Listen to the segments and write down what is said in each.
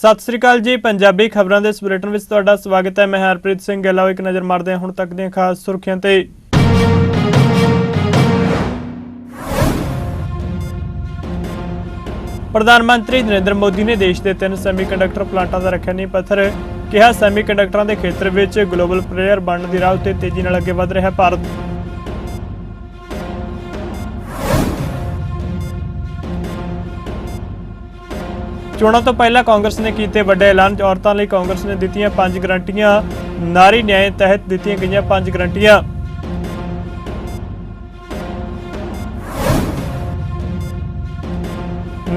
सत श्री अकाल जी। पंजाबी खबरों के इस बुलेटिन में तुहाडा स्वागत है। मैं हरप्रीत सिंह गैला। एक नज़र मारते हैं हुण तक दी खास सुर्खियां ते। प्रधानमंत्री नरेंद्र मोदी ने देश के 3 सैमीकंडक्टर प्लांटां दा रखिया नींह पत्थर। कहा सैमीकंडक्टरां के खेत्र में ग्लोबल प्लेयर बनने की राह ते तेजी नाल अगे वध रहा भारत। चोणों तो पहला कांग्रेस ने किए बड़े ऐलान। औरतों लिए कांग्रेस ने दित्तियां 5 गारंटियां। नारी न्याय तहत दित्तियां गईयां 5 गारंटियां।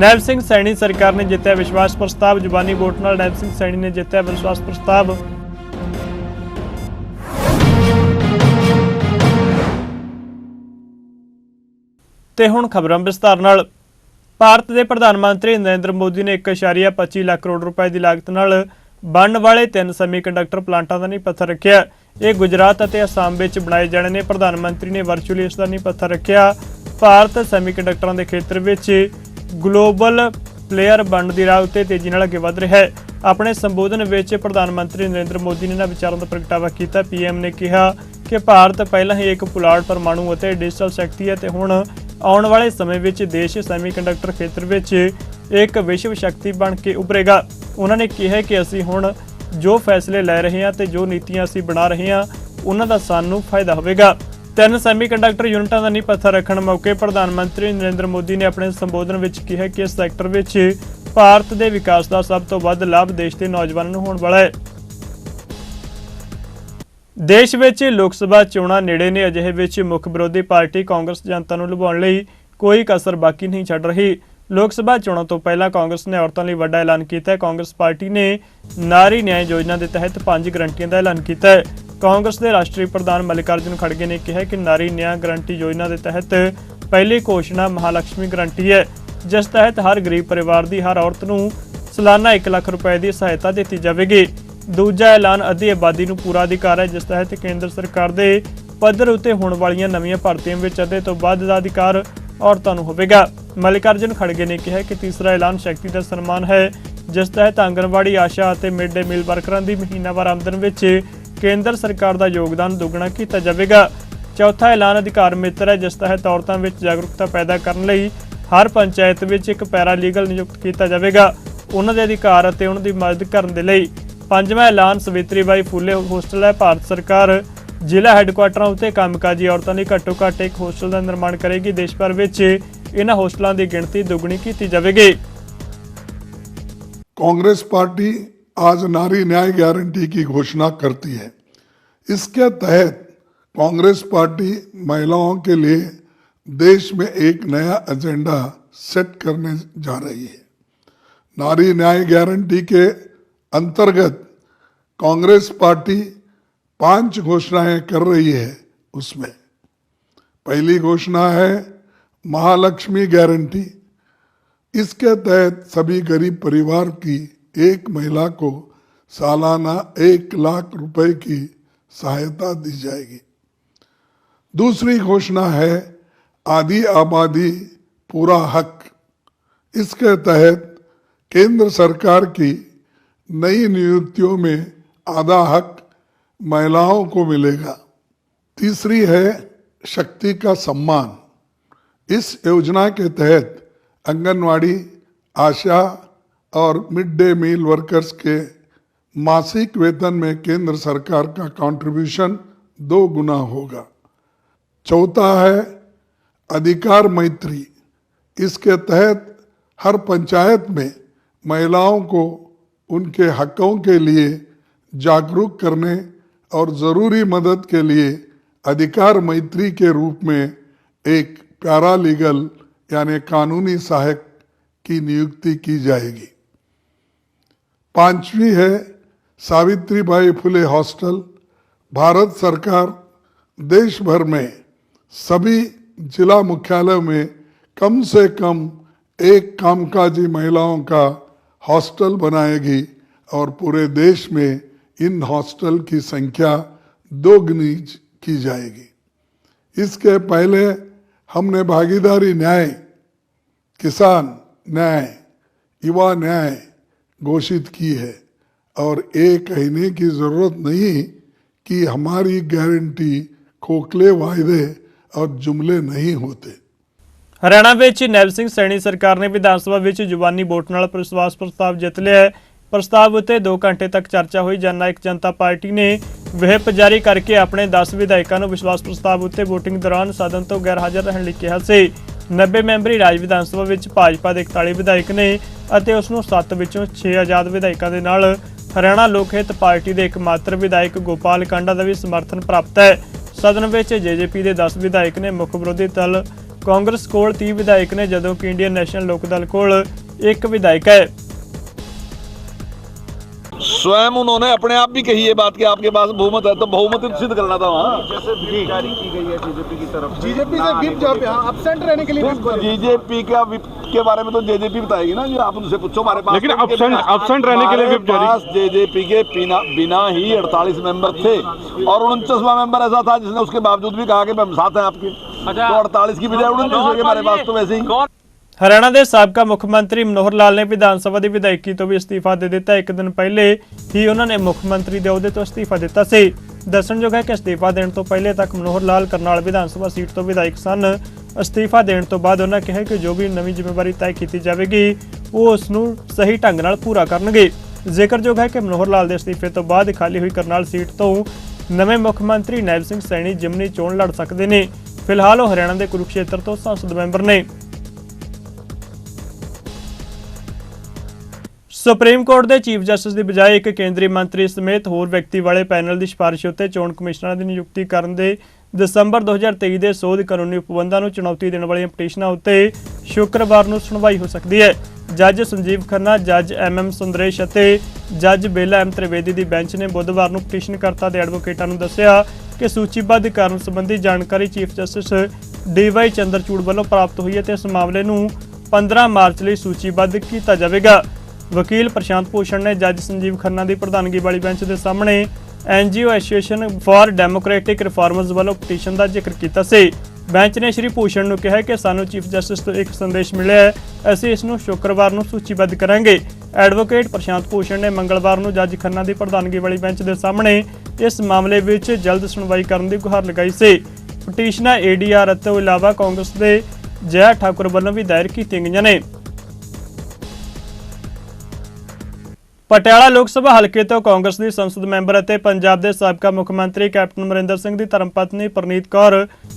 नैब सिंह सैनी सरकार ने जितया विश्वास प्रस्ताव। जुबानी वोट नाल नैब सिंह सैनी ने जितया विश्वास प्रस्ताव। ते हुण खबरां विस्तार नाल। भारत के प्रधानमंत्री नरेंद्र मोदी ने 1.25 लाख करोड़ रुपए की लागत नाल बनने वाले 3 सैमीकंडक्टर प्लांटां दा नींह पत्थर रखिया। ये गुजरात और असम में बनाए जाने ने। प्रधानमंत्री ने वर्चुअली इसका नींह पत्थर रखिया। भारत सैमीकंडक्टरां के खेत्र में ग्लोबल प्लेयर बनने की राह ते तेजी नाल अगे वध रहा है। अपने संबोधन में प्रधानमंत्री नरेंद्र मोदी ने इन्हां विचारों का प्रगटावा किया। पीएम ने कहा कि भारत पहला ही एक पुलाड़ परमाणु और डिजिटल शक्ति है ते हुण आने वाले समय में देश सैमीकंडक्टर खेत्र में एक विश्व शक्ति बन के उभरेगा। उन्होंने कहा कि असीं हुण जो फैसले लै रहे हैं तो जो नीतियां असीं बना रहे हैं उन्हां दा सानूं फायदा होवेगा। 3 सैमीकंडक्टर यूनिटां दा नींह पत्थर रखण मौके प्रधानमंत्री नरेंद्र मोदी ने अपने संबोधन में कहा कि इस सैक्टर में भारत के विकास का सब तो वध लाभ देश के नौजवानों नूं होण वाला है। देश में लोक सभा चोणां नेड़े ने। अजिहे विच मुख विरोधी पार्टी कांग्रेस जनता नूं लुभाउण लई कोई कसर बाकी नहीं छड्ड रही। लोक सभा चोणों तो पहला कांग्रेस ने औरतों लिए वड्डा ऐलान किया है। कांग्रेस पार्टी ने नारी न्याय योजना के तहत 5 गारंटियां का ऐलान किया है। कांग्रेस के राष्ट्रीय प्रधान मल्लिकार्जुन खड़गे ने कहा कि नारी न्याय गारंटी योजना के तहत पहली घोषणा महालक्ष्मी गारंटी है, जिस तहत हर गरीब परिवार की हर औरत नूं सालाना 1 लाख रुपए की सहायता दी जाएगी। दूजा ऐलान अधी आबादी नूं पूरा अधिकार है, जिस तहत केंद्र सरकार के पद्धर उत्ते होने वालियां नवीं भर्तियों में अद्धे तो वध का अधिकार औरतों नूं होवेगा। मल्लिकार्जुन खड़गे ने कहा कि तीसरा ऐलान शक्ति का सम्मान है, जिस तहत आंगनवाड़ी आशा और मिड डे मील वर्करां की महीनावार आमदन में केंद्र सरकार का योगदान दुगना किया जाएगा। चौथा ऐलान अधिकार मित्र है, जिस तहत औरतों में जागरूकता पैदा करने लई हर पंचायत में एक पैरालीगल नियुक्त किया जाएगा, उन्होंने अधिकार और उन्होंने मदद करने के लिए। पंजवां ऐलान सावित्री बाई फुले होस्टल है। भारत सरकार जिला हैडकुआटरां उत्ते कामकाजी औरतों लिए घट्टो घट्ट एक होस्टल का निर्माण करेगी। देश भर में इन होस्टलों की गिनती दुगनी की जाएगी। कांग्रेस पार्टी आज नारी न्याय गारंटी की घोषणा करती है। इसके तहत कांग्रेस पार्टी महिलाओं के लिए देश में एक नया एजेंडा सेट करने जा रही है। नारी न्याय गारंटी के अंतर्गत कांग्रेस पार्टी 5 घोषणाएं कर रही है। उसमें पहली घोषणा है महालक्ष्मी गारंटी। इसके तहत सभी गरीब परिवार की एक महिला को सालाना 1 लाख रुपए की सहायता दी जाएगी। दूसरी घोषणा है आधी आबादी पूरा हक। इसके तहत केंद्र सरकार की नई नियुक्तियों में आधा हक महिलाओं को मिलेगा। तीसरी है शक्ति का सम्मान। इस योजना के तहत आंगनवाड़ी आशा और मिड डे मील वर्कर्स के मासिक वेतन में केंद्र सरकार का कंट्रीब्यूशन 2 गुना होगा। चौथा है अधिकार मैत्री। इसके तहत हर पंचायत में महिलाओं को उनके हकों के लिए जागरूक करने और ज़रूरी मदद के लिए अधिकार मैत्री के रूप में एक पैरालीगल यानी कानूनी सहायक की नियुक्ति की जाएगी। 5वीं है सावित्रीबाई फुले हॉस्टल। भारत सरकार देश भर में सभी जिला मुख्यालय में कम से कम एक कामकाजी महिलाओं का हॉस्टल बनाएगी और पूरे देश में इन हॉस्टल की संख्या 2 गुनी की जाएगी। इसके पहले हमने भागीदारी न्याय, किसान न्याय, युवा न्याय, घोषित की है और ये कहने की जरूरत नहीं कि हमारी गारंटी खोखले वायदे और जुमले नहीं होते। ਹਰਿਆਣਾ ਵਿੱਚ ਨੈਬ ਸਿੰਘ ਸੈਣੀ ਸਰਕਾਰ ਨੇ ਵਿਧਾਨ ਸਭਾ ਵਿੱਚ ਜ਼ੁਬਾਨੀ ਵੋਟ ਨਾਲ ਵਿਸ਼ਵਾਸ ਪ੍ਰਸਤਾਵ ਜਿੱਤ ਲਿਆ ਹੈ। ਪ੍ਰਸਤਾਵ ਉੱਤੇ 2 ਘੰਟੇ ਤੱਕ ਚਰਚਾ ਹੋਈ। ਜਨ ਨਾਇਕ ਜਨਤਾ ਪਾਰਟੀ ਨੇ ਵਿਹਪ ਜਾਰੀ ਕਰਕੇ ਆਪਣੇ 10 ਵਿਧਾਇਕਾਂ ਨੂੰ ਵਿਸ਼ਵਾਸ ਪ੍ਰਸਤਾਵ ਉੱਤੇ VOTING ਦੌਰਾਨ ਸਦਨ ਤੋਂ ਗੈਰ ਹਾਜ਼ਰ ਰਹਿਣ ਲਈ ਕਿਹਾ ਸੀ। 90 ਮੈਂਬਰੀ ਰਾਜ ਵਿਧਾਨ ਸਭਾ ਵਿੱਚ ਭਾਜਪਾ ਦੇ 41 ਵਿਧਾਇਕ ਨੇ ਅਤੇ ਉਸ ਨੂੰ 7 ਵਿੱਚੋਂ 6 ਆਜ਼ਾਦ ਵਿਧਾਇਕਾਂ ਦੇ ਨਾਲ ਹਰਿਆਣਾ ਲੋਕ ਹਿੱਤ ਪਾਰਟੀ ਦੇ ਇਕਮਾਤਰ ਵਿਧਾਇਕ ਗੋਪਾਲ ਕਾਂਡਾ ਦਾ ਵੀ ਸਮਰਥਨ ਪ੍ਰਾਪਤ ਹੈ। ਸਦਨ ਵਿੱਚ JJP ਦੇ 10 ਵਿਧਾਇਕ ਨੇ, ਮੁੱਖ ਵਿਰੋਧੀ ਦਲ कांग्रेस कोल 30 विधायक ने, जदों कि इंडियन नेशनल लोक दल कोल 1 विधायक है। स्वयं उन्होंने अपने आप भी कही ये बात कि आपके पास बहुमत है, तो बहुमत सिद्ध करना था वहाँ। जैसे व्हिप जारी की गई है बीजेपी की तरफ से, बीजेपी से व्हिप जब एब्सेंट रहने के लिए बीजेपी का व्हिप के बारे में तो JJP बताएगी ना, जो आप उनसे पूछो हमारे पास। लेकिन एब्सेंट रहने के लिए व्हिप जारी, JJP के बिना ही 48 मेंबर थे और 49वां मेंबर ऐसा था जिसने उसके बावजूद भी कहा कि हम साथ हैं आपके, तो 48 की बजाय 49 हो गए हमारे पास। तो वैसे ही ਹਰਿਆਣਾ ਦੇ ਸਾਬਕਾ ਮੁੱਖ ਮੰਤਰੀ ਮਨੋਹਰ ਲਾਲ ਨੇ ਵਿਧਾਨ ਸਭਾ ਦੀ ਵਿਧਾਇਕੀ ਤੋਂ ਵੀ ਅਸਤੀਫਾ ਦੇ ਦਿੱਤਾ। 1 ਦਿਨ ਪਹਿਲੇ ਹੀ ਉਹਨਾਂ ਨੇ ਮੁੱਖ ਮੰਤਰੀ ਦੇ ਅਹੁਦੇ ਤੋਂ ਅਸਤੀਫਾ ਦਿੱਤਾ ਸੀ। ਦੱਸਣਯੋਗ ਹੈ ਕਿ ਅਸਤੀਫਾ ਦੇਣ ਤੋਂ ਪਹਿਲੇ ਤੱਕ ਮਨੋਹਰ ਲਾਲ ਕਰਨਾਲ ਵਿਧਾਨ ਸਭਾ ਸੀਟ ਤੋਂ ਵਿਧਾਇਕ ਸਨ। ਅਸਤੀਫਾ ਦੇਣ ਤੋਂ ਬਾਅਦ ਉਹਨਾਂ ਕਿਹਾ ਕਿ ਜੋ ਵੀ ਨਵੀਂ ਜ਼ਿੰਮੇਵਾਰੀ ਤੈਅ ਕੀਤੀ ਜਾਵੇਗੀ ਉਹ ਉਸ ਨੂੰ ਸਹੀ ਢੰਗ ਨਾਲ ਪੂਰਾ ਕਰਨਗੇ। ਜ਼ਿਕਰਯੋਗ ਹੈ ਕਿ ਮਨੋਹਰ ਲਾਲ ਦੇ ਅਸਤੀਫੇ ਤੋਂ ਬਾਅਦ ਖਾਲੀ ਹੋਈ ਕਰਨਾਲ ਸੀਟ ਤੋਂ ਨਵੇਂ ਮੁੱਖ ਮੰਤਰੀ ਨੈਬ ਸਿੰਘ ਸੈਣੀ ਜਿਮਨੀ ਚੋਣ ਲੜ ਸਕਦੇ ਨੇ। ਫਿਲਹਾਲ ਉਹ ਹਰਿਆਣਾ ਦੇ ਕੁਰੂਕਸ਼ੇਤਰ ਤੋਂ ਸੰਸਦ ਮੈਂਬਰ ਨੇ। ਸੁਪਰੀਮ ਕੋਰਟ ਦੇ ਚੀਫ ਜਸਟਿਸ ਦੀ ਬਜਾਏ ਇੱਕ ਕੇਂਦਰੀ ਮੰਤਰੀ ਸਮੇਤ ਹੋਰ ਵਿਅਕਤੀ ਵਾਲੇ ਪੈਨਲ ਦੀ ਸਿਫਾਰਿਸ਼ ਉੱਤੇ ਚੋਣ ਕਮਿਸ਼ਨਰਾਂ ਦੀ ਨਿਯੁਕਤੀ ਕਰਨ ਦੇ ਦਸੰਬਰ 2023 ਦੇ ਸੋਧ ਕਾਨੂੰਨੀ ਉਪਬੰਧਾਂ ਨੂੰ ਚੁਣੌਤੀ ਦੇਣ ਵਾਲੀਆਂ ਪਟੀਸ਼ਨਾਂ ਉੱਤੇ ਸ਼ੁੱਕਰਵਾਰ ਨੂੰ ਸੁਣਵਾਈ ਹੋ ਸਕਦੀ ਹੈ। ਜੱਜ ਸੰਜੀਵ ਖੰਨਾ, ਜੱਜ MM ਸੁੰਦਰੇਸ਼ ਅਤੇ ਜੱਜ ਬੇਲਾ M ਤ੍ਰਿਵੇਦੀ ਦੀ ਬੈਂਚ ਨੇ ਬੁੱਧਵਾਰ ਨੂੰ ਪਟੀਸ਼ਨਕਰਤਾ ਦੇ ਐਡਵੋਕੇਟਾਂ ਨੂੰ ਦੱਸਿਆ ਕਿ ਸੂਚੀਬੱਧ ਕਾਰਨ ਸੰਬੰਧੀ ਜਾਣਕਾਰੀ ਚੀਫ ਜਸਟਿਸ DY ਚੰਦਰਚੂੜ ਵੱਲੋਂ ਪ੍ਰਾਪਤ ਹੋਈ ਹੈ ਤੇ ਇਸ ਮਾਮਲੇ ਨੂੰ 15 ਮਾਰਚ ਲਈ ਸੂਚੀਬੱਧ ਕੀਤਾ ਜਾਵੇਗਾ। ਵਕੀਲ ਪ੍ਰਸ਼ਾਂਤ ਭੂਸ਼ਣ ਨੇ ਜੱਜ ਸੰਜੀਵ ਖੰਨਾ ਦੀ ਪ੍ਰਧਾਨਗੀ ਵਾਲੀ ਬੈਂਚ ਦੇ ਸਾਹਮਣੇ NGO ਐਸੋਸੀਏਸ਼ਨ ਫਾਰ ਡੈਮੋਕ੍ਰੈਟਿਕ ਰਿਫਾਰਮਰਸ ਵੱਲੋਂ ਪਟੀਸ਼ਨ ਦਾ ਜ਼ਿਕਰ ਕੀਤਾ ਸੀ। ਬੈਂਚ ਨੇ ਸ਼੍ਰੀ ਭੂਸ਼ਣ ਨੂੰ ਕਿਹਾ ਕਿ ਸਾਨੂੰ ਚੀਫ ਜਸਟਿਸ ਤੋਂ ਇੱਕ ਸੰਦੇਸ਼ ਮਿਲਿਆ ਹੈ, ਅਸੀਂ ਇਸ ਨੂੰ ਸ਼ੁੱਕਰਵਾਰ ਨੂੰ ਸੂਚੀਬੱਧ ਕਰਾਂਗੇ। ਐਡਵੋਕੇਟ ਪ੍ਰਸ਼ਾਂਤ ਭੂਸ਼ਣ ਨੇ ਮੰਗਲਵਾਰ ਨੂੰ ਜੱਜ ਖੰਨਾ ਦੀ ਪ੍ਰਧਾਨਗੀ ਵਾਲੀ ਬੈਂਚ ਦੇ ਸਾਹਮਣੇ ਇਸ ਮਾਮਲੇ ਵਿੱਚ ਜਲਦ ਸੁਣਵਾਈ ਕਰਨ ਦੀ ਗੁਹਾਰ ਲਗਾਈ ਸੀ। ਪਟੀਸ਼ਨਾਂ ADR ਤੋਂ ਇਲਾਵਾ ਕਾਂਗਰਸ ਦੇ ਜੈ ਠਾਕੁਰ ਵੱਲੋਂ ਵੀ ਦਾਇਰ ਕੀਤੀਆਂ ਗਈਆਂ ਨੇ। ਪਟਿਆਲਾ ਲੋਕ ਸਭਾ ਹਲਕੇ ਤੋਂ ਕਾਂਗਰਸ ਦੀ ਸੰਸਦ ਮੈਂਬਰ ਅਤੇ ਪੰਜਾਬ ਦੇ ਸਾਬਕਾ ਮੁੱਖ ਮੰਤਰੀ ਕੈਪਟਨ ਅਮਰਿੰਦਰ ਸਿੰਘ ਦੀ ਧਰਮਪਤਨੀ ਪ੍ਰਨੀਤ ਕੌਰ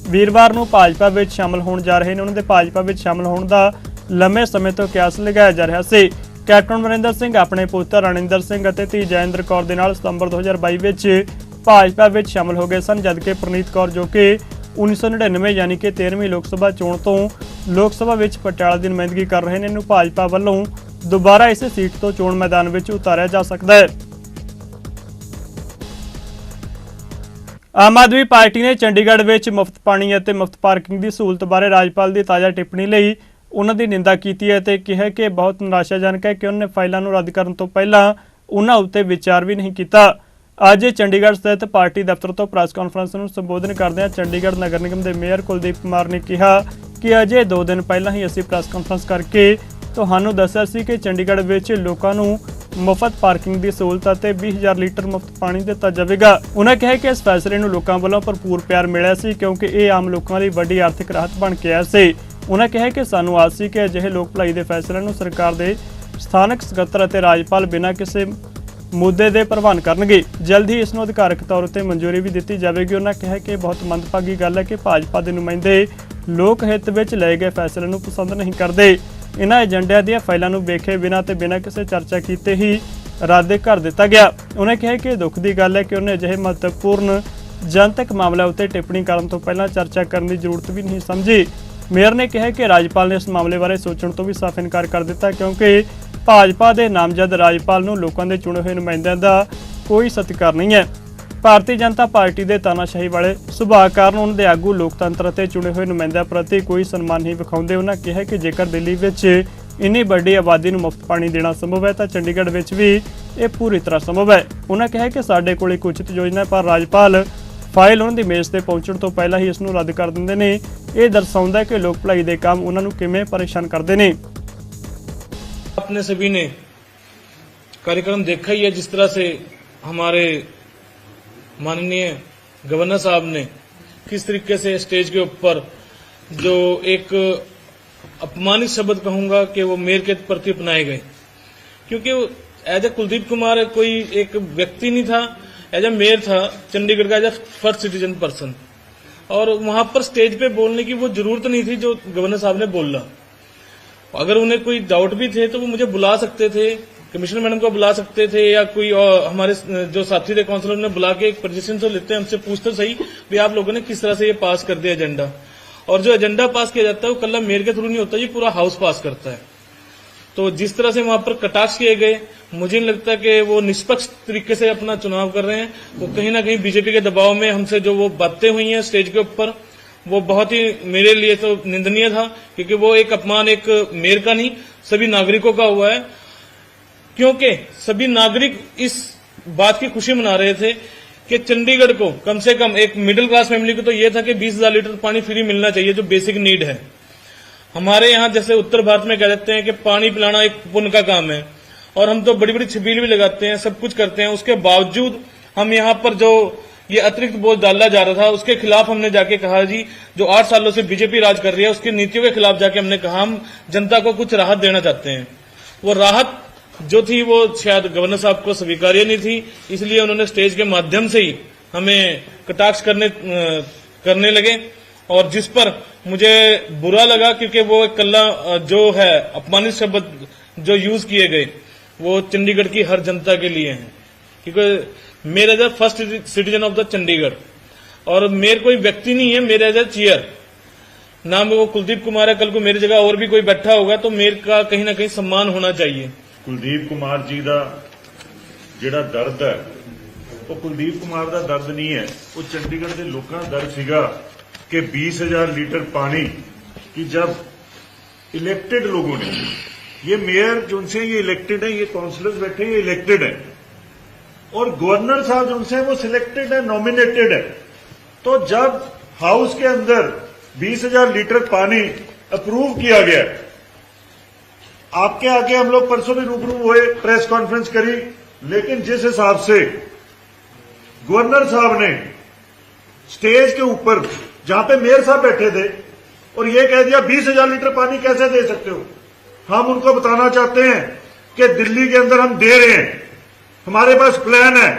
ਵੀਰਵਾਰ ਨੂੰ ਭਾਜਪਾ ਵਿੱਚ ਸ਼ਾਮਲ ਹੋਣ ਜਾ ਰਹੇ ਨੇ। ਉਹਨਾਂ ਦੇ ਭਾਜਪਾ ਵਿੱਚ ਸ਼ਾਮਲ ਹੋਣ ਦਾ ਲੰਮੇ ਸਮੇਂ ਤੋਂ ਕਿਆਸ ਲਗਾਇਆ ਜਾ ਰਿਹਾ ਸੀ। ਕੈਪਟਨ ਅਮਰਿੰਦਰ ਸਿੰਘ ਆਪਣੇ ਪੁੱਤਰ ਰਣਿੰਦਰ ਸਿੰਘ ਅਤੇ ਧੀ ਜੈਇੰਦਰ ਕੌਰ ਦੇ ਨਾਲ ਸਤੰਬਰ 2022 ਵਿੱਚ ਭਾਜਪਾ ਵਿੱਚ ਸ਼ਾਮਲ ਹੋ ਗਏ ਸਨ, ਜਦਕਿ ਪ੍ਰਨੀਤ ਕੌਰ ਜੋ ਕਿ 1999 ਯਾਨੀ ਕਿ 13ਵੀਂ ਲੋਕ ਸਭਾ ਚੋਣ ਤੋਂ ਲੋਕ ਸਭਾ ਵਿੱਚ ਪਟਿਆਲਾ ਦੀ ਨੁਮਾਇੰਦਗੀ ਕਰ ਰਹੇ ਨੇ, ਇਹਨੂੰ ਭਾਜਪਾ ਵੱਲੋਂ ਦੁਬਾਰਾ ਇਸੇ ਸੀਟ ਤੋਂ ਚੋਣ ਮੈਦਾਨ ਵਿੱਚ ਉਤਾਰਿਆ ਜਾ ਸਕਦਾ ਹੈ। ਆਮ ਆਦਮੀ ਪਾਰਟੀ ਨੇ ਚੰਡੀਗੜ੍ਹ ਵਿੱਚ ਮੁਫਤ ਪਾਣੀ ਅਤੇ ਮੁਫਤ ਪਾਰਕਿੰਗ ਦੀ ਸਹੂਲਤ ਬਾਰੇ ਰਾਜਪਾਲ ਦੀ ਤਾਜ਼ਾ ਟਿੱਪਣੀ ਲਈ ਉਹਨਾਂ ਦੀ ਨਿੰਦਾ ਕੀਤੀ ਹੈ ਤੇ ਕਿਹਾ ਕਿ ਬਹੁਤ ਨਿਰਾਸ਼ਾਜਨਕ ਹੈ ਕਿ ਉਹਨੇ ਫਾਈਲਾਂ ਨੂੰ ਰੱਦ ਕਰਨ ਤੋਂ ਪਹਿਲਾਂ ਉਹਨਾਂ ਉੱਤੇ ਵਿਚਾਰ ਵੀ ਨਹੀਂ ਕੀਤਾ। ਅੱਜ ਚੰਡੀਗੜ੍ਹ ਸਥਿਤ ਪਾਰਟੀ ਦਫ਼ਤਰ ਤੋਂ ਪ੍ਰੈਸ ਕਾਨਫਰੰਸ ਨੂੰ ਸੰਬੋਧਨ ਕਰਦਿਆਂ ਚੰਡੀਗੜ੍ਹ ਨਗਰ ਨਿਗਮ ਦੇ ਮੇਅਰ ਕੁਲਦੀਪ ਕੁਮਾਰ ਨੇ ਕਿਹਾ ਕਿ ਅਜੇ 2 ਦਿਨ ਪਹਿਲਾਂ ਹੀ ਅਸੀਂ ਪ੍ਰੈਸ ਕਾਨਫਰੰਸ ਕਰਕੇ ਤੁਹਾਨੂੰ ਦੱਸਿਆ ਸੀ ਕਿ ਚੰਡੀਗੜ੍ਹ ਵਿੱਚ ਲੋਕਾਂ ਨੂੰ ਮੁਫਤ ਪਾਰਕਿੰਗ ਦੀ ਸਹੂਲਤ ਅਤੇ 20,000 ਲੀਟਰ ਮੁਫਤ ਪਾਣੀ ਦਿੱਤਾ ਜਾਵੇਗਾ। ਉਹਨਾਂ ਕਿਹਾ ਕਿ ਇਸ ਫੈਸਲੇ ਨੂੰ ਲੋਕਾਂ ਵੱਲੋਂ ਭਰਪੂਰ ਪਿਆਰ ਮਿਲਿਆ ਸੀ ਕਿਉਂਕਿ ਇਹ ਆਮ ਲੋਕਾਂ ਲਈ ਵੱਡੀ ਆਰਥਿਕ ਰਾਹਤ ਬਣ ਕੇ ਆਇਆ ਸੀ। ਉਹਨਾਂ ਕਿਹਾ ਕਿ ਸਾਨੂੰ ਆਸ ਸੀ ਕਿ ਅਜਿਹੇ ਲੋਕ ਭਲਾਈ ਦੇ ਫੈਸਲਿਆਂ ਨੂੰ ਸਰਕਾਰ ਦੇ ਸਥਾਨਕ ਸਕੱਤਰ ਅਤੇ ਰਾਜਪਾਲ ਬਿਨਾਂ ਕਿਸੇ ਮੁੱਦੇ ਦੇ ਪ੍ਰਵਾਨ ਕਰਨਗੇ। ਜਲਦ ਹੀ ਇਸ ਨੂੰ ਅਧਿਕਾਰਕ ਤੌਰ ਉੱਤੇ ਮਨਜ਼ੂਰੀ ਵੀ ਦਿੱਤੀ ਜਾਵੇਗੀ। ਉਹਨਾਂ ਕਿਹਾ ਕਿ ਬਹੁਤ ਮੰਦਭਾਗੀ ਗੱਲ ਹੈ ਕਿ ਭਾਜਪਾ ਦੇ ਨੁਮਾਇੰਦੇ ਲੋਕ ਹਿੱਤ ਵਿੱਚ ਲਏ ਗਏ ਫੈਸਲੇ ਨੂੰ ਪਸੰਦ ਨਹੀਂ ਕਰਦੇ। ਇਹਨਾਂ ਏਜੰਡਿਆਂ ਦੀਆਂ ਫਾਈਲਾਂ ਨੂੰ ਵੇਖੇ ਬਿਨਾਂ ਤੇ ਬਿਨਾਂ ਕਿਸੇ ਚਰਚਾ ਕੀਤੇ ਹੀ ਰੱਦ ਕਰ ਦਿੱਤਾ ਗਿਆ। ਉਹਨੇ ਕਿਹਾ ਕਿ ਦੁੱਖ ਦੀ ਗੱਲ ਹੈ ਕਿ ਉਹਨੇ ਅਜਿਹੇ ਮਹੱਤਵਪੂਰਨ ਜਨਤਕ ਮਾਮਲਿਆਂ ਉੱਤੇ ਟਿੱਪਣੀ ਕਰਨ ਤੋਂ ਪਹਿਲਾਂ ਚਰਚਾ ਕਰਨ ਦੀ ਜ਼ਰੂਰਤ ਵੀ ਨਹੀਂ ਸਮਝੀ। ਮੇਅਰ ਨੇ ਕਿਹਾ ਕਿ ਰਾਜਪਾਲ ਨੇ ਇਸ ਮਾਮਲੇ ਬਾਰੇ ਸੋਚਣ ਤੋਂ ਵੀ ਸਾਫ਼ ਇਨਕਾਰ ਕਰ ਦਿੱਤਾ ਕਿਉਂਕਿ ਭਾਜਪਾ ਦੇ ਨਾਮਜ਼ਦ ਰਾਜਪਾਲ ਨੂੰ ਲੋਕਾਂ ਦੇ ਚੁਣੇ ਹੋਏ ਨੁਮਾਇੰਦਿਆਂ ਦਾ ਕੋਈ ਸਤਿਕਾਰ ਨਹੀਂ ਹੈ। ਭਾਰਤੀ ਜਨਤਾ ਪਾਰਟੀ ਦੇ ਤਾਨਾਸ਼ਾਹੀ ਵਾਲੇ ਸੁਭਾਅ ਕਾਰਨ ਉਹਨਾਂ ਦੇ ਆਗੂ ਲੋਕਤੰਤਰ ਅਤੇ ਚੁਣੇ ਹੋਏ ਨੁਮਾਇੰਦਿਆਂ ਪ੍ਰਤੀ ਕੋਈ ਸਨਮਾਨ ਨਹੀਂ ਵਿਖਾਉਂਦੇ। ਉਹਨਾਂ ਕਿਹਾ ਕਿ ਜੇਕਰ ਦਿੱਲੀ ਵਿੱਚ ਇੰਨੀ ਵੱਡੀ ਆਬਾਦੀ ਨੂੰ ਮੁਫਤ ਪਾਣੀ ਦੇਣਾ ਸੰਭਵ ਹੈ ਤਾਂ ਚੰਡੀਗੜ੍ਹ ਵਿੱਚ ਵੀ ਇਹ ਪੂਰੀ ਤਰ੍ਹਾਂ ਸੰਭਵ ਹੈ। ਉਹਨਾਂ ਕਿਹਾ ਕਿ ਸਾਡੇ ਕੋਲ ਇੱਕ ਉਚਿਤ ਯੋਜਨਾ ਹੈ ਪਰ ਰਾਜਪਾਲ ਫਾਈਲ ਉਹਨਾਂ ਦੀ ਮੇਜ਼ ਤੇ ਪਹੁੰਚਣ ਤੋਂ ਪਹਿਲਾਂ ਹੀ ਇਸ ਨੂੰ ਰੱਦ ਕਰ ਦਿੰਦੇ ਨੇ। ਇਹ ਦਰਸਾਉਂਦਾ ਹੈ ਕਿ ਲੋਕ ਭਲਾਈ ਦੇ ਕੰਮ ਉਹਨਾਂ ਨੂੰ ਕਿਵੇਂ ਪਰੇਸ਼ਾਨ ਕਰਦੇ ਨੇ। आपने सभी ने कार्यक्रम देखा ही है, जिस तरह से हमारे माननीय गवर्नर साहब ने किस तरीके से स्टेज के ऊपर जो एक अपमानित शब्द कहूंगा कि वो मेयर के प्रति अपनाए गए, क्योंकि एज ए कुलदीप कुमार कोई एक व्यक्ति नहीं था, एज ए मेयर था चंडीगढ़ का, as a first citizen person, और वहां पर स्टेज पे बोलने की वो जरूरत नहीं थी जो गवर्नर साहब ने बोला। अगर उन्हें कोई डाउट भी थे तो वो मुझे बुला सकते थे, कमिश्नर मैडम को बुला सकते थे, या कोई हमारे जो साथी थे काउंसलर ने बुला के एक पोजीशन तो लेते हैं, हमसे पूछते सही भी आप लोगों ने किस तरह से ये पास कर दिया एजेंडा। और जो एजेंडा पास किया जाता है वो कल्ला मेयर के थ्रू नहीं होता, ये पूरा हाउस पास करता है। तो जिस तरह से वहां पर कटाक्ष किए गए, मुझे नहीं लगता कि वो निष्पक्ष तरीके से अपना चुनाव कर रहे हैं। वो कहीं ना कहीं बीजेपी के दबाव में हमसे जो वो बातें हुई हैं स्टेज के ऊपर, वो बहुत ही मेरे लिए तो निंदनीय था, क्योंकि वो एक अपमान एक मेयर का नहीं सभी नागरिकों का हुआ है, क्योंकि सभी नागरिक इस बात की खुशी मना रहे थे कि चंडीगढ़ को कम से कम एक मिडिल क्लास फैमिली को तो यह था कि 20,000 लीटर पानी फ्री मिलना चाहिए, जो बेसिक नीड है। हमारे यहाँ जैसे उत्तर भारत में कह देते हैं कि पानी पिलाना एक पुण्य का काम है, और हम तो बड़ी बड़ी छबील भी लगाते हैं, सब कुछ करते हैं, उसके बावजूद हम यहाँ पर जो ये अतिरिक्त बोझ डाला जा रहा था उसके खिलाफ हमने जाके कहा जी, जो 8 सालों से बीजेपी राज कर रही है उसकी नीतियों के खिलाफ जाके हमने कहा हम जनता को कुछ राहत देना चाहते हैं। वो राहत जो थी वो शायद गवर्नर साहब को स्वीकार्य नहीं थी, इसलिए उन्होंने स्टेज के माध्यम से ही हमें कटाक्ष करने लगे, और जिस पर मुझे बुरा लगा, क्योंकि वो एक कल्ला जो है अपमानित शब्द जो यूज किए गए वो चंडीगढ़ की हर जनता के लिए हैं, क्योंकि mayor as a first citizen of the Chandigarh, और मेयर कोई व्यक्ति नहीं है, मेयर एज ए चेयर नाम वो कुलदीप कुमार है। कल को मेरी जगह और भी कोई बैठा होगा तो मेयर का कहीं ना कहीं सम्मान होना चाहिए। कुलदीप कुमार जी का जिहड़ा दर्द है वो कुलदीप कुमार का दर्द नहीं है, वो चंडीगढ़ के लोगों का दर्द सीगा कि 20,000 लीटर पानी की जब इलेक्टेड लोगों ने, ये मेयर जिनसे ये इलेक्टेड है, ये काउंसलर्स बैठे ये इलेक्टेड है, और गवर्नर साहब जिनसे वो सिलेक्टेड है, नॉमिनेटेड है, तो जब हाउस के अंदर 20,000 लीटर पानी अप्रूव किया गया, आपके आगे हम लोग परसों भी रूबरू हुए, प्रेस कॉन्फ्रेंस करी, लेकिन जिस हिसाब से गवर्नर साहब ने स्टेज के ऊपर जहां पे मेयर साहब बैठे थे और ये कह दिया 20,000 लीटर पानी कैसे दे सकते हो, हम उनको बताना चाहते हैं कि दिल्ली के अंदर हम दे रहे हैं, हमारे पास प्लान है।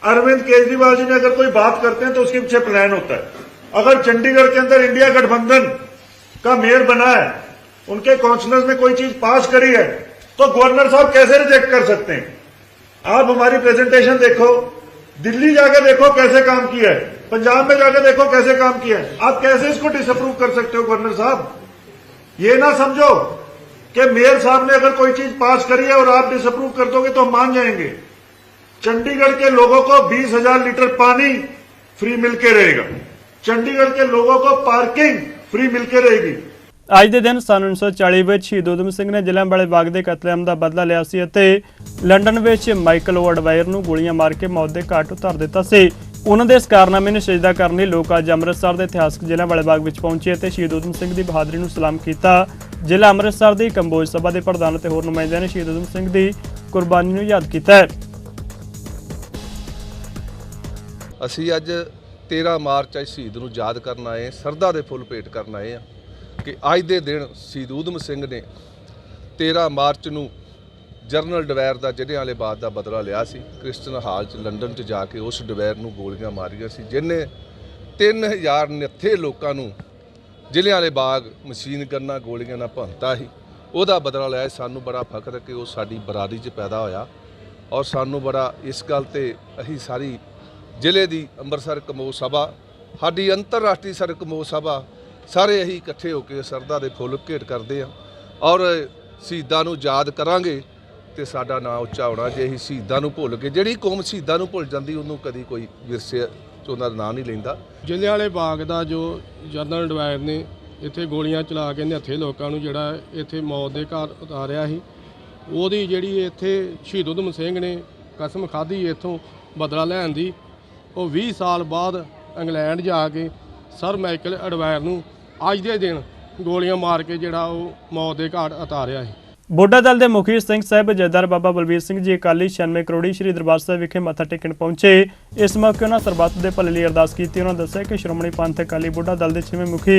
अरविंद केजरीवाल जी ने अगर कोई बात करते हैं तो उसके पीछे प्लान होता है। अगर चंडीगढ़ के अंदर इंडिया गठबंधन का मेयर बना है, उनके काउंसलर्स ने कोई चीज पास करी है, तो गवर्नर साहब कैसे रिजेक्ट कर सकते हैं? आप हमारी प्रेजेंटेशन देखो, दिल्ली जाकर देखो कैसे काम किया है, पंजाब में जाकर देखो कैसे काम किया है, आप कैसे इसको डिसअप्रूव कर सकते हो गवर्नर साहब? ये ना समझो कि मेयर साहब ने अगर कोई चीज पास करी है और आप डिसअप्रूव कर दोगे तो हम मान जाएंगे। चंडीगढ़ के लोगों को 20,000 लीटर पानी फ्री मिलके रहेगा, चंडीगढ़ के लोगों को पार्किंग फ्री मिलके रहेगी। ਅੱਜ ਦੇ ਦਿਨ ਸਨ 1940 ਵਿੱਚ ਸ਼ਹੀਦ ਊਧਮ ਸਿੰਘ ਨੇ ਜਲਿਆਂਵਾਲੇ ਬਾਗ ਦੇ ਕਤਲੇਆਮ ਦਾ ਬਦਲਾ ਲਿਆ ਸੀ ਅਤੇ ਲੰਡਨ ਵਿੱਚ ਮਾਈਕਲ ਓਡਵਾਇਰ ਨੂੰ ਗੋਲੀਆਂ ਮਾਰ ਕੇ ਮੌਤ ਦੇ ਘਾਟ ਉਤਾਰ ਦਿੱਤਾ ਸੀ। ਉਹਨਾਂ ਦੇ ਇਸ ਕਾਰਨਾਮੇ ਨੂੰ ਸਜਦਾ ਕਰਨ ਲਈ ਲੋਕ ਅੱਜ ਅੰਮ੍ਰਿਤਸਰ ਦੇ ਇਤਿਹਾਸਕ ਜਲਿਆਂਵਾਲੇ ਬਾਗ ਵਿੱਚ ਪਹੁੰਚੇ ਅਤੇ ਸ਼ਹੀਦ ਊਧਮ ਸਿੰਘ ਦੀ ਬਹਾਦਰੀ ਨੂੰ ਸਲਾਮ ਕੀਤਾ। ਜ਼ਿਲ੍ਹਾ ਅੰਮ੍ਰਿਤਸਰ ਦੀ ਕੰਬੋਜ ਸਭਾ ਦੇ ਪ੍ਰਧਾਨ ਅਤੇ ਹੋਰ ਨੁਮਾਇੰਦਿਆਂ ਨੇ ਸ਼ਹੀਦ ਊਧਮ ਸਿੰਘ ਦੀ ਕੁਰਬਾਨੀ ਨੂੰ ਯਾਦ ਕੀਤਾ ਹੈ। ਅਸੀਂ ਅੱਜ 13 ਮਾਰਚ ਸ਼ਹੀਦ ਨੂੰ ਯਾਦ ਕਰਨ ਆਏ, ਸਰਦਾ ਦੇ ਫੁੱਲ ਭੇਟ ਕਰਨ ਆਏ ਆ ਕਿ ਅੱਜ ਦੇ ਦਿਨ ਸ਼ਹੀਦ ਊਧਮ ਸਿੰਘ ਨੇ 13 ਮਾਰਚ ਨੂੰ ਜਨਰਲ ਡਵੈਰ ਦਾ ਜਲਿਆਂਵਾਲੇ ਬਾਗ ਦਾ ਬਦਲਾ ਲਿਆ ਸੀ। ਕ੍ਰਿਸਟਨ ਹਾਲ 'ਚ ਲੰਡਨ 'ਚ ਜਾ ਕੇ ਉਸ ਡਵੈਰ ਨੂੰ ਗੋਲੀਆਂ ਮਾਰੀਆਂ ਸੀ, ਜਿਹਨੇ 3,000 ਲੋਕਾਂ ਨੂੰ ਜਲਿਆਂਵਾਲੇ ਬਾਗ ਮਸ਼ੀਨ ਗੰਨਾਂ ਗੋਲੀਆਂ ਨਾਲ ਭੰਨਤਾ ਸੀ। ਉਹਦਾ ਬਦਲਾ ਲਿਆ। ਸਾਨੂੰ ਬੜਾ ਫਖਰ ਹੈ ਕਿ ਉਹ ਸਾਡੀ ਬਰਾਦਰੀ 'ਚ ਪੈਦਾ ਹੋਇਆ, ਔਰ ਸਾਨੂੰ ਬੜਾ ਇਸ ਗੱਲ 'ਤੇ ਅਸੀਂ ਸਾਰੀ ਜ਼ਿਲ੍ਹੇ ਦੀ ਅੰਮ੍ਰਿਤਸਰ ਕਮੋਜ ਸਭਾ, ਸਾਡੀ ਅੰਤਰਰਾਸ਼ਟਰੀ ਸਰ ਕਮੋਜ ਸਭਾ, ਸਾਰੇ ਅਸੀਂ ਇਕੱਠੇ ਹੋ ਕੇ ਸਰਦਾ ਦੇ ਫੁੱਲ ਭੇਟ ਕਰਦੇ ਹਾਂ ਔਰ ਸ਼ਹੀਦਾਂ ਨੂੰ ਯਾਦ ਕਰਾਂਗੇ ਤੇ ਸਾਡਾ ਨਾਂ ਉੱਚਾ ਹੋਣਾ। ਜੇ ਅਸੀਂ ਸ਼ਹੀਦਾਂ ਨੂੰ ਭੁੱਲ ਕੇ, ਜਿਹੜੀ ਕੌਮ ਸ਼ਹੀਦਾਂ ਨੂੰ ਭੁੱਲ ਜਾਂਦੀ ਉਹਨੂੰ ਕਦੀ ਕੋਈ ਵਿਰਸੇ 'ਚ ਉਹਨਾਂ ਦਾ ਨਾਂ ਨਹੀਂ ਲੈਂਦਾ। ਜਲਿਆਂਵਾਲੇ ਬਾਗ ਦਾ ਜੋ ਜਨਰਲ ਡਵਾਇਰ ਨੇ ਇੱਥੇ ਗੋਲੀਆਂ ਚਲਾ ਕੇ ਨਿਹੱਥੇ ਲੋਕਾਂ ਨੂੰ ਜਿਹੜਾ ਇੱਥੇ ਮੌਤ ਦੇ ਘਾਟ ਉਤਾਰਿਆ ਸੀ, ਉਹਦੀ ਜਿਹੜੀ ਇੱਥੇ ਸ਼ਹੀਦ ਊਧਮ ਸਿੰਘ ਨੇ ਕਸਮ ਖਾਧੀ ਇੱਥੋਂ ਬਦਲਾ ਲੈਣ ਦੀ, ਉਹ 20 ਸਾਲ ਬਾਅਦ ਇੰਗਲੈਂਡ ਜਾ ਕੇ ਸਰ ਮਾਈਕਲ ਐਡਵਾਇਰ ਨੂੰ ਅੱਜ ਦੇ ਦਿਨ ਗੋਲੀਆਂ ਮਾਰ ਕੇ ਜਿਹੜਾ ਉਹ ਮੌਤ ਦੇ ਘਾਟ ਉਤਾਰਿਆ ਸੀ। ਬੁੱਢਾ ਦਲ ਦੇ ਮੁਖੀ ਸਿੰਘ ਸਾਹਿਬ ਜਥੇਦਾਰ ਬਾਬਾ ਬਲਵੀਰ ਸਿੰਘ ਜੀ ਅਕਾਲੀ 96 ਕਰੋੜੀ ਸ੍ਰੀ ਦਰਬਾਰ ਸਾਹਿਬ ਵਿਖੇ ਮੱਥਾ ਟੇਕਣ ਪਹੁੰਚੇ। ਇਸ ਮੌਕੇ ਉਹਨਾਂ ਸਰਬੱਤ ਦੇ ਭਲੇ ਲਈ ਅਰਦਾਸ ਕੀਤੀ। ਉਹਨਾਂ ਦੱਸਿਆ ਕਿ ਸ਼੍ਰੋਮਣੀ ਪੰਥ ਅਕਾਲੀ ਬੁੱਢਾ ਦਲ ਦੇ 6ਵੇਂ ਮੁਖੀ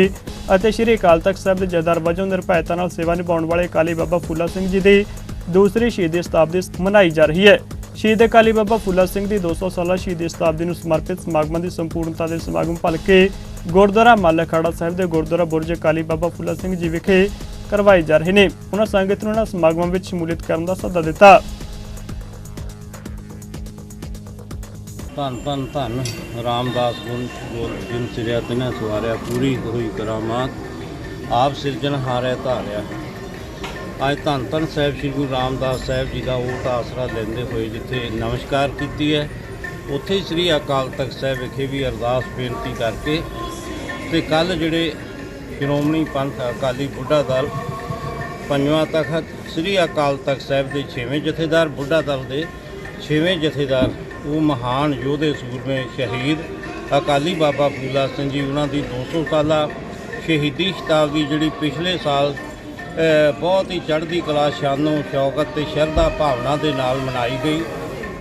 ਅਤੇ ਸ੍ਰੀ ਅਕਾਲ ਤਖਤ ਸਾਹਿਬ ਦੇ ਜਥੇਦਾਰ ਵਜੋਂ ਨਿਰਭੈਤਾ ਨਾਲ ਸੇਵਾ ਨਿਭਾਉਣ ਵਾਲੇ ਅਕਾਲੀ ਬਾਬਾ ਫੂਲਾ ਸਿੰਘ ਜੀ ਦੀ ਦੂਸਰੀ ਸ਼ਹੀਦੀ ਸ਼ਤਾਬਦੀ ਮਨਾਈ ਜਾ ਰਹੀ ਹੈ। ਸ਼ਹੀਦ ਅਕਾਲੀ ਬਾਬਾ ਫੂਲਾ ਸਿੰਘ ਦੀ 200 ਸਾਲਾ ਸ਼ਹੀਦੀ ਸ਼ਤਾਬਦੀ ਨੂੰ ਸਮਰਪਿਤ ਸਮਾਗਮਾਂ ਦੀ ਸੰਪੂਰਨਤਾ ਦੇ ਸਮਾਗਮ ਭਲਕੇ ਗੁਰਦੁਆਰਾ ਮੱਲ ਅਖਾੜਾ ਸਾਹਿਬ ਦੇ ਗੁਰਦੁਆਰਾ ਬੁਰਜ ਅਕਾਲੀ ਬਾਬਾ ਫੂਲਾ ਸਿੰਘ ਜੀ ਵਿਖੇ ਕਰਵਾਏ ਜਾ ਰਹੇ ਨੇ। ਉਹਨਾਂ ਸੰਗਤ ਨੂੰ ਇਹਨਾਂ ਸਮਾਗਮਾਂ ਵਿੱਚ ਸ਼ਮੂਲੀਅਤ ਕਰਨ ਦਾ ਸੱਦਾ ਦਿੱਤਾ। ਧੰਨ ਧੰਨ ਧੰਨ ਰਾਮਦਾਸ ਗੁਣ ਜਿਨ ਸਿਰਿਆ ਤਿਨੈ ਸਵਾਰਿਆ ਪੂਰੀ ਹੋਈ ਕਰਾਮਾਤ ਆਪ ਸਿਰਜਣ ਹਾਰੈ ਧਾਰਿਆ। ਅੱਜ ਧੰਨ ਧੰਨ ਸਾਹਿਬ ਸ੍ਰੀ ਗੁਰੂ ਰਾਮਦਾਸ ਸਾਹਿਬ ਜੀ ਦਾ ਓਟ ਆਸਰਾ ਲੈਂਦੇ ਹੋਏ ਜਿੱਥੇ ਨਮਸਕਾਰ ਕੀਤੀ ਹੈ, ਉੱਥੇ ਹੀ ਸ੍ਰੀ ਅਕਾਲ ਤਖਤ ਸਾਹਿਬ ਵਿਖੇ ਵੀ ਅਰਦਾਸ ਬੇਨਤੀ ਕਰਕੇ ਤੇ ਕੱਲ੍ਹ ਜਿਹੜੇ ਸ਼੍ਰੋਮਣੀ ਪੰਥ ਅਕਾਲੀ ਬੁੱਢਾ ਦਲ ਪੰਜਵਾਂ ਤਖਤ ਸ੍ਰੀ ਅਕਾਲ ਤਖਤ ਸਾਹਿਬ ਦੇ 6ਵੇਂ ਜਥੇਦਾਰ ਬੁੱਢਾ ਦਲ ਦੇ 6ਵੇਂ ਜਥੇਦਾਰ ਉਹ ਮਹਾਨ ਯੋਧੇ ਸੂਰਮੇ ਸ਼ਹੀਦ ਅਕਾਲੀ ਬਾਬਾ ਫੂਲਾ ਸਿੰਘ ਜੀ ਉਹਨਾਂ ਦੀ 200 ਸਾਲਾ ਸ਼ਹੀਦੀ ਸ਼ਤਾਬਦੀ ਜਿਹੜੀ ਪਿਛਲੇ ਸਾਲ ਬਹੁਤ ਹੀ ਚੜ੍ਹਦੀ ਕਲਾ ਸ਼ਾਨੋ ਸ਼ੌਕਤ ਤੇ ਸ਼ਰਧਾ ਭਾਵਨਾ ਦੇ ਨਾਲ ਮਨਾਈ ਗਈ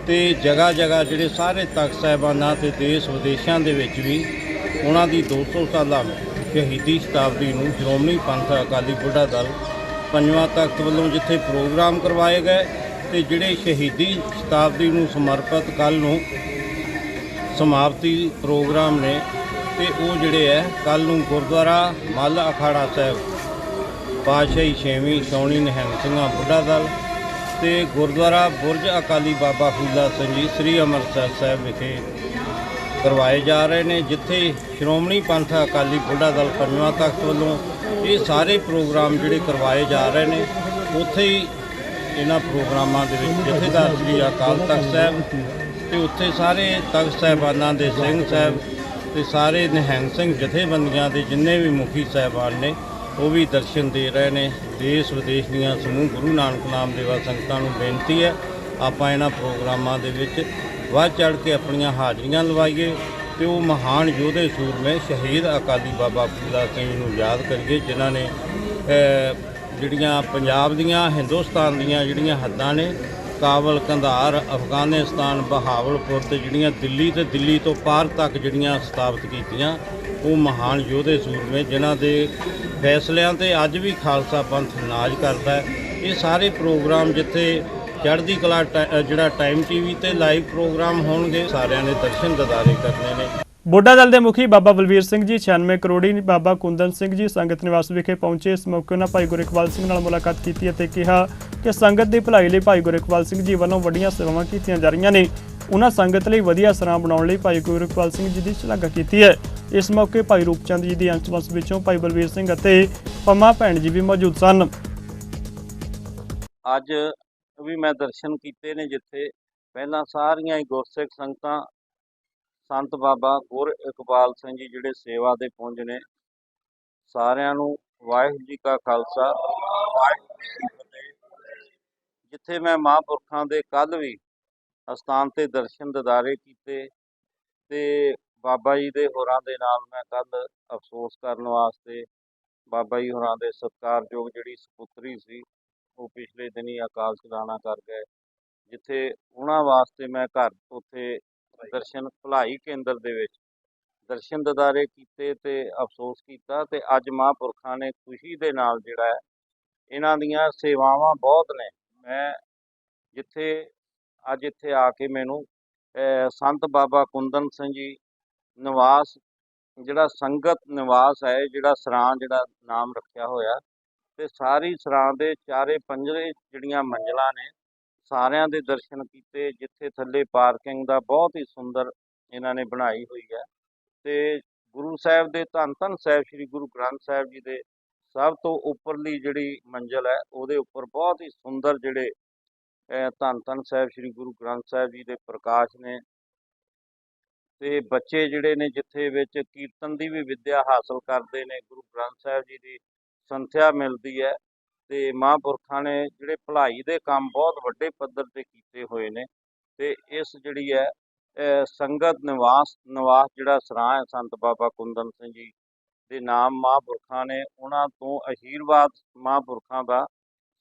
ਤੇ ਜਗ੍ਹਾ ਜਗ੍ਹਾ ਜਿਹੜੇ ਸਾਰੇ ਤਖਤ ਸਾਹਿਬਾਨਾਂ ਤੇ ਦੇਸ਼ ਵਿਦੇਸ਼ਾਂ ਦੇ ਵਿੱਚ ਵੀ ਉਹਨਾਂ ਦੀ 200 ਸਾਲਾ ਸ਼ਹੀਦੀ ਸ਼ਤਾਬਦੀ ਨੂੰ ਸ਼੍ਰੋਮਣੀ ਪੰਥ ਅਕਾਲੀ ਬੁੱਢਾ ਦਲ ਪੰਜਵਾਂ ਤਖਤ ਵੱਲੋਂ ਜਿੱਥੇ ਪ੍ਰੋਗਰਾਮ ਕਰਵਾਏ ਗਏ ਤੇ ਜਿਹੜੇ ਸ਼ਹੀਦੀ ਸ਼ਤਾਬਦੀ ਨੂੰ ਸਮਰਪਿਤ ਕੱਲ੍ਹ ਨੂੰ ਸਮਾਪਤੀ ਪ੍ਰੋਗਰਾਮ ਨੇ ਤੇ ਉਹ ਜਿਹੜੇ ਹੈ ਕੱਲ੍ਹ ਨੂੰ ਗੁਰਦੁਆਰਾ ਮੱਲ ਅਖਾੜਾ ਸਾਹਿਬ ਪਾਤਸ਼ਾਹੀ 6ਵੀਂ ਛਾਉਣੀ ਨਿਹੰਗ ਸਿੰਘਾਂ ਬੁੱਢਾ ਦਲ ਤੇ ਗੁਰਦੁਆਰਾ ਬੁਰਜ ਅਕਾਲੀ ਬਾਬਾ ਫੂਲਾ ਸਿੰਘ ਜੀ ਸ੍ਰੀ ਅੰਮ੍ਰਿਤਸਰ ਸਾਹਿਬ ਵਿਖੇ ਕਰਵਾਏ ਜਾ ਰਹੇ ਨੇ, ਜਿੱਥੇ ਸ਼੍ਰੋਮਣੀ ਪੰਥ ਅਕਾਲੀ ਬੁੱਢਾ ਦਲ ਪੰਜਵਾਂ ਤਖਤ ਵੱਲੋਂ ਇਹ ਸਾਰੇ ਪ੍ਰੋਗਰਾਮ ਜਿਹੜੇ ਕਰਵਾਏ ਜਾ ਰਹੇ ਨੇ। ਉੱਥੇ ਹੀ ਇਹਨਾਂ ਪ੍ਰੋਗਰਾਮਾਂ ਦੇ ਵਿੱਚ ਜਥੇਦਾਰ ਸ੍ਰੀ ਅਕਾਲ ਤਖਤ ਸਾਹਿਬ ਤੇ ਉੱਥੇ ਸਾਰੇ ਤਖਤ ਸਾਹਿਬਾਨਾਂ ਦੇ ਸਿੰਘ ਸਾਹਿਬ ਤੇ ਸਾਰੇ ਨਿਹੰਗ ਸਿੰਘ ਜਥੇਬੰਦੀਆਂ ਦੇ ਜਿੰਨੇ ਵੀ ਮੁਖੀ ਸਾਹਿਬਾਨ ਨੇ ਉਹ ਵੀ ਦਰਸ਼ਨ ਦੇ ਰਹੇ ਨੇ। ਦੇਸ਼ ਵਿਦੇਸ਼ ਦੀਆਂ ਸਮੂਹ ਗੁਰੂ ਨਾਨਕ ਨਾਮ ਦੇਵਾ ਸੰਗਤਾਂ ਨੂੰ ਬੇਨਤੀ ਹੈ ਆਪਾਂ ਇਹਨਾਂ ਪ੍ਰੋਗਰਾਮਾਂ ਦੇ ਵਿੱਚ ਵੱਧ ਚੜ੍ਹ ਕੇ ਆਪਣੀਆਂ ਹਾਜ਼ਰੀਆਂ ਲਵਾਈਏ ਤੇ ਉਹ ਮਹਾਨ ਯੋਧੇ ਸੂਰਮੇ ਸ਼ਹੀਦ ਅਕਾਲੀ ਬਾਬਾ ਫੂਲਾ ਸਿੰਘ ਨੂੰ ਯਾਦ ਕਰੀਏ ਜਿਨ੍ਹਾਂ ਨੇ ਜਿਹੜੀਆਂ ਪੰਜਾਬ ਦੀਆਂ ਹਿੰਦੁਸਤਾਨ ਦੀਆਂ ਜਿਹੜੀਆਂ ਹੱਦਾਂ ਨੇ ਕਾਬਲ ਕੰਧਾਰ ਅਫਗਾਨਿਸਤਾਨ ਬਹਾਵਲਪੁਰ ਤੇ ਜਿਹੜੀਆਂ ਦਿੱਲੀ ਤੇ ਦਿੱਲੀ ਤੋਂ ਪਾਰ ਤੱਕ ਜਿਹੜੀਆਂ ਸਥਾਪਿਤ ਕੀਤੀਆਂ ਉਹ ਮਹਾਨ ਯੋਧੇ ਸੂਰਮੇ ਜਿਨ੍ਹਾਂ ਦੇ ਫੈਸਲਿਆਂ ਤੇ ਅੱਜ ਵੀ ਖਾਲਸਾ ਪੰਥ ਨਾਜ਼ ਕਰਦਾ ਹੈ। ਇਹ ਸਾਰੇ ਪ੍ਰੋਗਰਾਮ ਜਿੱਥੇ ਚੜ੍ਹਦੀ ਕਲਾ ਜਿਹੜਾ ਟਾਈਮ ਟੀਵੀ ਤੇ ਲਾਈਵ ਪ੍ਰੋਗਰਾਮ ਹੋਣਗੇ ਸਾਰਿਆਂ ਨੇ ਦਰਸ਼ਨ ਦਿਦਾਰੇ ਕਰਨੇ ਨੇ। ਬੁੱਢਾ ਦਲ ਦੇ ਮੁਖੀ ਬਾਬਾ ਬਲਵੀਰ ਸਿੰਘ ਜੀ 96 ਕਰੋੜੀ ਬਾਬਾ ਕੁੰਦਨ ਸਿੰਘ ਜੀ ਸੰਗਤ ਨਿਵਾਸ ਵਿਖੇ ਪਹੁੰਚੇ। ਇਸ ਮੌਕੇ ਉਹਨਾਂ ਭਾਈ ਗੁਰਇਕਬਾਲ ਸਿੰਘ ਨਾਲ ਮੁਲਾਕਾਤ ਕੀਤੀ ਅਤੇ ਕਿਹਾ ਕਿ ਸੰਗਤ ਦੀ ਭਲਾਈ ਲਈ ਭਾਈ ਗੁਰਇਕਬਾਲ ਸਿੰਘ ਜੀ ਵੱਲੋਂ ਵੱਡੀਆਂ ਸੇਵਾਵਾਂ ਕੀਤੀਆਂ ਜਾ ਰਹੀਆਂ ਨੇ। ਉਹਨਾਂ ਸੰਗਤ ਲਈ ਵਧੀਆ ਸਰਾਂ ਬਣਾਉਣ ਲਈ ਭਾਈ ਗੁਰਇਕਬਾਲ ਸਿੰਘ ਜੀ ਦੀ ਸ਼ਲਾਘਾ ਕੀਤੀ ਹੈ। ਇਸ ਮੌਕੇ ਭਾਈ ਰੂਪਚੰਦ ਜੀ ਦੀ ਅੰਸ਼ਵੰਸ਼ ਵਿੱਚੋਂ ਭਾਈ ਬਲਵੀਰ ਸਿੰਘ ਅਤੇ ਪੰਮਾ ਭੈਣ ਜੀ ਵੀ ਮੌਜੂਦ ਸਨ। ਅੱਜ ਵੀ ਮੈਂ ਦਰਸ਼ਨ ਕੀਤੇ ਨੇ ਜਿੱਥੇ ਪਹਿਲਾਂ ਸਾਰੀਆਂ ਹੀ ਗੁਰਸਿੱਖ ਸੰਗਤਾਂ ਸੰਤ ਬਾਬਾ ਗੁਰਇਕਬਾਲ ਸਿੰਘ ਜੀ ਜਿਹੜੇ ਸੇਵਾ ਦੇ ਪੁੰਜ ਨੇ ਸਾਰਿਆਂ ਨੂੰ ਵਾਹਿਗੁਰੂ ਜੀ ਕਾ ਖਾਲਸਾ ਵਾਹਿਗੁਰੂ ਜੀ ਕੀ ਫਤਿਹ। ਜਿੱਥੇ ਮੈਂ ਮਹਾਂਪੁਰਖਾਂ ਦੇ ਕੱਲ੍ਹ ਵੀ ਅਸਥਾਨ ਤੇ ਦਰਸ਼ਨ ਦਿਦਾਰੇ ਕੀਤੇ ਤੇ ਬਾਬਾ ਜੀ ਦੇ ਹੋਰਾਂ ਦੇ ਨਾਲ ਮੈਂ ਕੱਲ੍ਹ ਅਫਸੋਸ ਕਰਨ ਵਾਸਤੇ ਬਾਬਾ ਜੀ ਹੋਰਾਂ ਦੇ ਸਤਿਕਾਰਯੋਗ ਜਿਹੜੀ ਸਪੁੱਤਰੀ ਸੀ ਉਹ ਪਿਛਲੇ ਦਿਨੀ ਅਕਾਲ ਚਲਾਣਾ ਕਰ ਗਏ, ਜਿੱਥੇ ਉਹਨਾਂ ਵਾਸਤੇ ਮੈਂ ਘਰ ਉੱਥੇ ਦਰਸ਼ਨ ਭਲਾਈ ਕੇਂਦਰ ਦੇ ਵਿੱਚ ਦਰਸ਼ਨ ਦਿਦਾਰੇ ਕੀਤੇ ਤੇ ਅਫਸੋਸ ਕੀਤਾ। ਤੇ ਅੱਜ ਮਹਾਂਪੁਰਖਾਂ ਨੇ ਖੁਸ਼ੀ ਦੇ ਨਾਲ ਜਿਹੜਾ ਹੈ ਇਹਨਾਂ ਦੀਆਂ ਸੇਵਾਵਾਂ ਬਹੁਤ ਨੇ। ਮੈਂ ਜਿੱਥੇ ਅੱਜ ਇੱਥੇ ਆ ਕੇ ਮੈਨੂੰ ਸੰਤ ਬਾਬਾ ਕੁੰਦਨ ਸਿੰਘ ਜੀ ਨਿਵਾਸ ਜਿਹੜਾ ਸੰਗਤ ਨਿਵਾਸ ਹੈ ਜਿਹੜਾ ਸਰਾਂ ਜਿਹੜਾ ਨਾਮ ਰੱਖਿਆ ਹੋਇਆ ਤੇ ਸਾਰੀ ਸਰਾਂ ਦੇ ਚਾਰੇ ਪੰਜਰੇ ਜਿਹੜੀਆਂ ਮੰਜ਼ਲਾਂ ਨੇ ਸਾਰਿਆਂ ਦੇ ਦਰਸ਼ਨ ਕੀਤੇ, ਜਿੱਥੇ ਥੱਲੇ ਪਾਰਕਿੰਗ ਦਾ ਬਹੁਤ ਹੀ ਸੁੰਦਰ ਇਹਨਾਂ ਨੇ ਬਣਾਈ ਹੋਈ ਹੈ ਤੇ ਗੁਰੂ ਸਾਹਿਬ ਦੇ ਧੰਨ ਧੰਨ ਸਾਹਿਬ ਸ੍ਰੀ ਗੁਰੂ ਗ੍ਰੰਥ ਸਾਹਿਬ ਜੀ ਦੇ ਸਭ ਤੋਂ ਉੱਪਰਲੀ ਜਿਹੜੀ ਮੰਜ਼ਲ ਹੈ ਉਹਦੇ ਉੱਪਰ ਬਹੁਤ ਹੀ ਸੁੰਦਰ ਜਿਹੜੇ ਧੰਨ ਧੰਨ ਸਾਹਿਬ ਸ੍ਰੀ ਗੁਰੂ ਗ੍ਰੰਥ ਸਾਹਿਬ ਜੀ ਦੇ ਪ੍ਰਕਾਸ਼ ਨੇ ਤੇ ਬੱਚੇ ਜਿਹੜੇ ਨੇ ਜਿੱਥੇ ਵਿੱਚ ਕੀਰਤਨ ਦੀ ਵੀ ਵਿੱਦਿਆ ਹਾਸਲ ਕਰਦੇ ਨੇ, ਗੁਰੂ ਗ੍ਰੰਥ ਸਾਹਿਬ ਜੀ ਦੀ ਸੰਥਿਆ ਮਿਲਦੀ ਹੈ ਤੇ ਮਹਾਂਪੁਰਖਾਂ ਨੇ ਜਿਹੜੇ ਭਲਾਈ ਦੇ ਕੰਮ ਬਹੁਤ ਵੱਡੇ ਪੱਧਰ ਤੇ ਕੀਤੇ ਹੋਏ ਨੇ। ਤੇ ਇਸ ਜਿਹੜੀ ਹੈ ਸੰਗਤ ਨਿਵਾਸ ਜਿਹੜਾ ਸਰਾਂ ਹੈ ਸੰਤ ਬਾਬਾ ਕੁੰਦਨ ਸਿੰਘ ਜੀ ਦੇ ਨਾਮ ਮਹਾਂਪੁਰਖਾਂ ਨੇ ਉਹਨਾਂ ਤੋਂ ਆਸ਼ੀਰਵਾਦ ਮਹਾਂਪੁਰਖਾਂ ਦਾ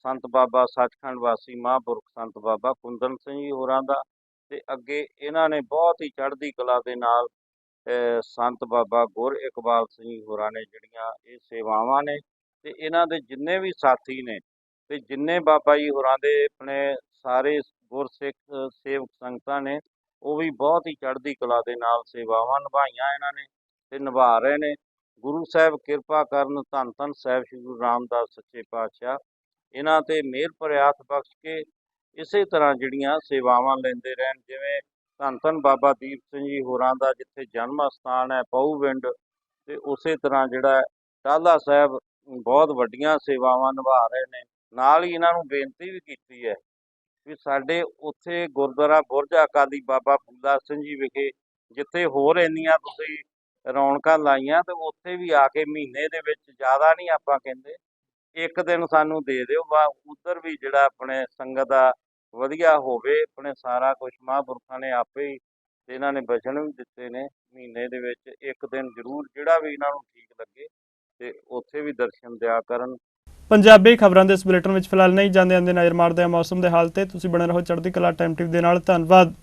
ਸੰਤ ਬਾਬਾ ਸੱਚਖੰਡ ਵਾਸੀ ਮਹਾਂਪੁਰਖ ਸੰਤ ਬਾਬਾ ਕੁੰਦਨ ਸਿੰਘ ਜੀ ਹੋਰਾਂ ਦਾ, ਤੇ ਅੱਗੇ ਇਹਨਾਂ ਨੇ ਬਹੁਤ ਹੀ ਚੜ੍ਹਦੀ ਕਲਾ ਦੇ ਨਾਲ ਸੰਤ ਬਾਬਾ ਗੁਰ ਇਕਬਾਲ ਸਿੰਘ ਜੀ ਹੋਰਾਂ ਨੇ ਜਿਹੜੀਆਂ ਇਹ ਸੇਵਾਵਾਂ ਨੇ, ਤੇ ਇਹਨਾਂ ਦੇ ਜਿੰਨੇ ਵੀ ਸਾਥੀ ਨੇ ਤੇ ਜਿੰਨੇ ਬਾਬਾ ਜੀ ਹੋਰਾਂ ਦੇ ਆਪਣੇ ਸਾਰੇ ਗੁਰਸਿੱਖ ਸੇਵਕ ਸੰਗਤਾਂ ਨੇ, ਉਹ ਵੀ ਬਹੁਤ ਹੀ ਚੜ੍ਹਦੀ ਕਲਾ ਦੇ ਨਾਲ ਸੇਵਾਵਾਂ ਨਿਭਾਈਆਂ ਇਹਨਾਂ ਨੇ ਤੇ ਨਿਭਾ ਰਹੇ ਨੇ। ਗੁਰੂ ਸਾਹਿਬ ਕਿਰਪਾ ਕਰਨ, ਧੰਨ ਧੰਨ ਸਾਹਿਬ ਸ੍ਰੀ ਗੁਰੂ ਰਾਮਦਾਸ ਸੱਚੇ ਪਾਤਸ਼ਾਹ ਇਹਨਾਂ ਤੇ ਮਿਹਰ ਭਰੇ ਹੱਥ ਬਖਸ਼ ਕੇ ਇਸੇ ਤਰ੍ਹਾਂ ਜਿਹੜੀਆਂ ਸੇਵਾਵਾਂ ਲੈਂਦੇ ਰਹਿਣ। ਜਿਵੇਂ ਧੰਨ ਧੰਨ ਬਾਬਾ ਦੀਪ ਸਿੰਘ ਜੀ ਹੋਰਾਂ ਦਾ ਜਿੱਥੇ ਜਨਮ ਅਸਥਾਨ ਹੈ ਪਹੂਵਿੰਡ, ਤੇ ਉਸੇ ਤਰ੍ਹਾਂ ਜਿਹੜਾ ਟਾਹਲਾ ਸਾਹਿਬ ਬਹੁਤ ਵੱਡੀਆਂ ਸੇਵਾਵਾਂ ਨਿਭਾ ਰਹੇ ਨੇ। ਨਾਲ ਹੀ ਇਹਨਾਂ ਨੂੰ ਬੇਨਤੀ ਵੀ ਕੀਤੀ ਹੈ ਵੀ ਸਾਡੇ ਉੱਥੇ ਗੁਰਦੁਆਰਾ ਬੁਰਜ ਅਕਾਲੀ ਬਾਬਾ ਫੂਲਾ ਸਿੰਘ ਜੀ ਵਿਖੇ ਜਿੱਥੇ ਹੋਰ ਇੰਨੀਆਂ ਤੁਸੀਂ ਰੌਣਕਾਂ ਲਾਈਆਂ, ਤੇ ਉੱਥੇ ਵੀ ਆ ਕੇ ਮਹੀਨੇ ਦੇ ਵਿੱਚ, ਜ਼ਿਆਦਾ ਨਹੀਂ ਆਪਾਂ ਕਹਿੰਦੇ, ਇੱਕ ਦਿਨ ਸਾਨੂੰ ਦੇ ਦਿਓ, ਉੱਧਰ ਵੀ ਜਿਹੜਾ ਆਪਣੇ ਸੰਗਤ ਦਾ ਵਧੀਆ ਹੋਵੇ। ਆਪਣੇ ਸਾਰਾ ਕੁਝ ਮਹਾਂਪੁਰਖਾਂ ਨੇ ਆਪੇ ਹੀ ਤੇ ਇਹਨਾਂ ਨੇ ਬਚਨ ਵੀ ਦਿੱਤੇ ਨੇ, ਮਹੀਨੇ ਦੇ ਵਿੱਚ ਇੱਕ ਦਿਨ ਜ਼ਰੂਰ ਜਿਹੜਾ ਵੀ ਇਹਨਾਂ ਨੂੰ ਠੀਕ ਲੱਗੇ ਤੇ ਉੱਥੇ ਵੀ ਦਰਸ਼ਨ ਦਿਆ ਕਰਨ। ਪੰਜਾਬੀ ਖਬਰਾਂ ਦੇ ਇਸ ਬੁਲੇਟਿਨ ਵਿੱਚ ਫਿਲਹਾਲ ਨਹੀਂ ਜਾਂਦੇ ਨਜ਼ਰ ਮਾਰਦੇ ਹਾਂ ਮੌਸਮ ਦੇ ਹਾਲ ਤੇ। ਤੁਸੀਂ ਬਣੇ ਰਹੋ ਚੜ੍ਹਦੀ ਕਲਾ ਟਾਈਮ ਟੀਵੀ ਦੇ ਨਾਲ। ਧੰਨਵਾਦ।